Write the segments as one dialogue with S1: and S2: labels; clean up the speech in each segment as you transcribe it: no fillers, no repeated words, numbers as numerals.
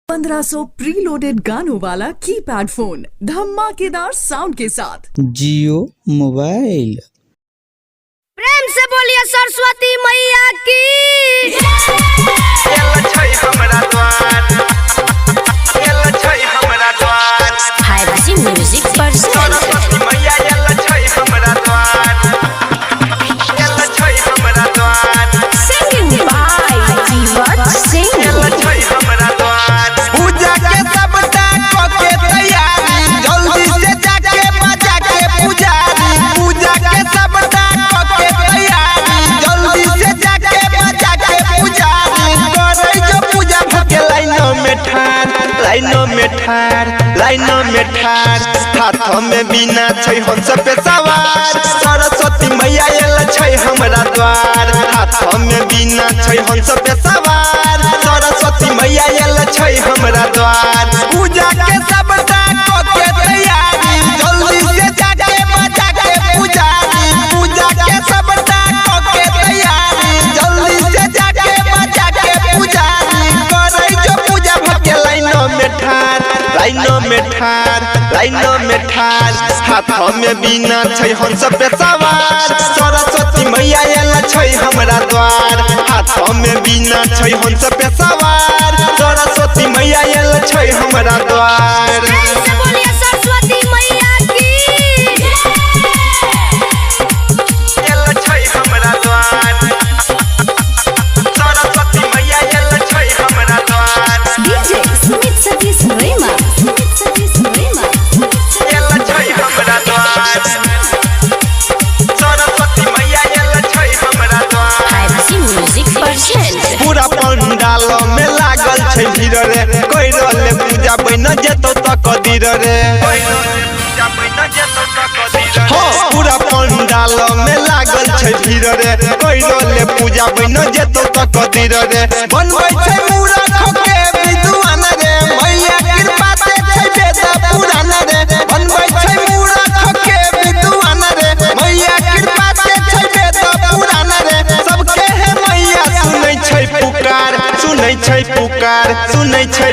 S1: 1500 preloaded गानों वाला keypad phone धमाकेदार साउंड के साथ
S2: जियो मोबाइल।
S3: प्रेम से बोलिए सरस्वती मैया की। म्यूजिक पर सिंगिंग बाय जीवत सिंह।
S4: पूजा के सब टाइम के तैयारी जल्दी से जाके बजा के पुजारी। पूजा के सब टाइम के तैयारी जल्दी से जाके बजा के पुजारी। करे जो पूजा भके लाइनों में ठाड़ हाथ में बिना छै हम सब पे सवार। सरस्वती मैया एल छै हमरा द्वार। हाथ में बिना छै हम सब पे सवार। सरस्वती मैया एल छै हमरा द्वार। पूजा के सब टाइम के तैयारी जल्दी से जाके बजा के पुजारी। पूजा के सब टाइम के तैयारी जल्दी से जाके बजा के पुजारी। करे जो पूजा भके लाइनों में ठाड़ हाथ में बिना छै हम सब पे सवार। सरस्वती मैया एल छै हमरा द्वार। हाथ में बिना छै हम सब पे सवार। सरस्वती मैया एल छै हमरा द्वार।
S3: प्रेम से बोलिए सरस्वती मैया की।
S4: एल छै हमरा द्वार। सरस्वती मैया एल छै हमरा द्वार।
S3: डीजे सुमित सतीश रेमा।
S4: एल छै हमरा द्वार। सरस्वती मैया एल छै हमरा द्वार।
S3: म्यूजिक पर
S4: पूरा पंडाल में लागल छै भीड़ रे। कोई रोले पूजा बन जेतो त कदीर रे। हो पूरा पंडाल में लागल छै भीड़ रे। कोई रोले पूजा बन जेतो त कदीर रे। बनबै छै मूरख के विद्वान रे। मैया कृपा से छै वेद पुराण रे। बनबै छै मूरख के विद्वान रे। मैया कृपा से छै वेद पुराण रे। सबके है मैया सुनै छै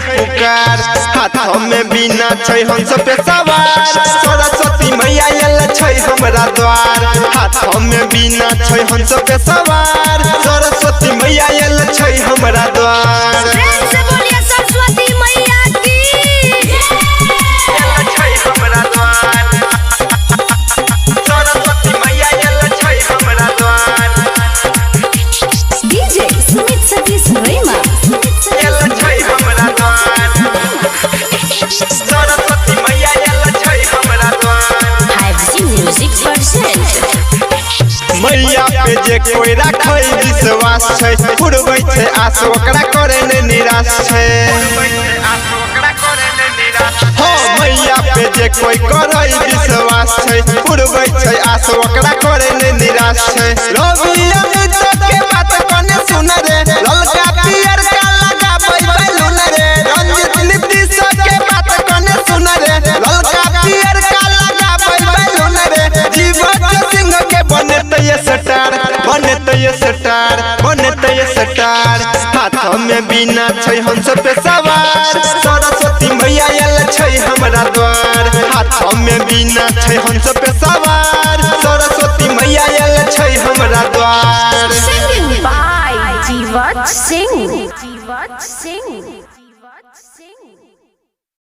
S4: पुकार। हाथ में बिना छै हम सब पे सवार। सरस्वती मैया एल छै हमरा द्वार। हाथ में बिना छै हम सब पे सवार। सरस्वती मैया एल छै हमरा द्वार।
S3: प्रेम से बोलिए सरस्वती मैया की।
S4: एल छै हमरा द्वार। सरस्वती मैया एल छै हमरा द्वार।
S3: डीजे सुमित सतीश रेमा।
S4: एल छै हमरा द्वार। सरस्वती मैया एल छै हमरा द्वार।
S3: म्यूजिक पर
S4: मैया पे जे कोई राखै विश्वास छै। पुरबै छै आस ओकरा करे ने निराश छै। हो मैया पे जे कोई करे विश्वास छै। पुरबै छै आस ओकरा करे ने निराश छै। रवि अमित के बात कने सुन रे। ललका पियर का लगाबै बैलून रे। रंजित नीतीश के बात कने सुन रे। ललका पियर का लगाबै बैलून रे। जीवत सिंह के बनते स्टार। हाथ में बिना छै हम सब पे सवार। सरस्वती मैया एल छै हमरा द्वार। हाथ में बिना छै हम सब पे सवार। सरस्वती मैया एल छै हमरा द्वार।
S3: सिंगिंग बाय जीवत सिंह।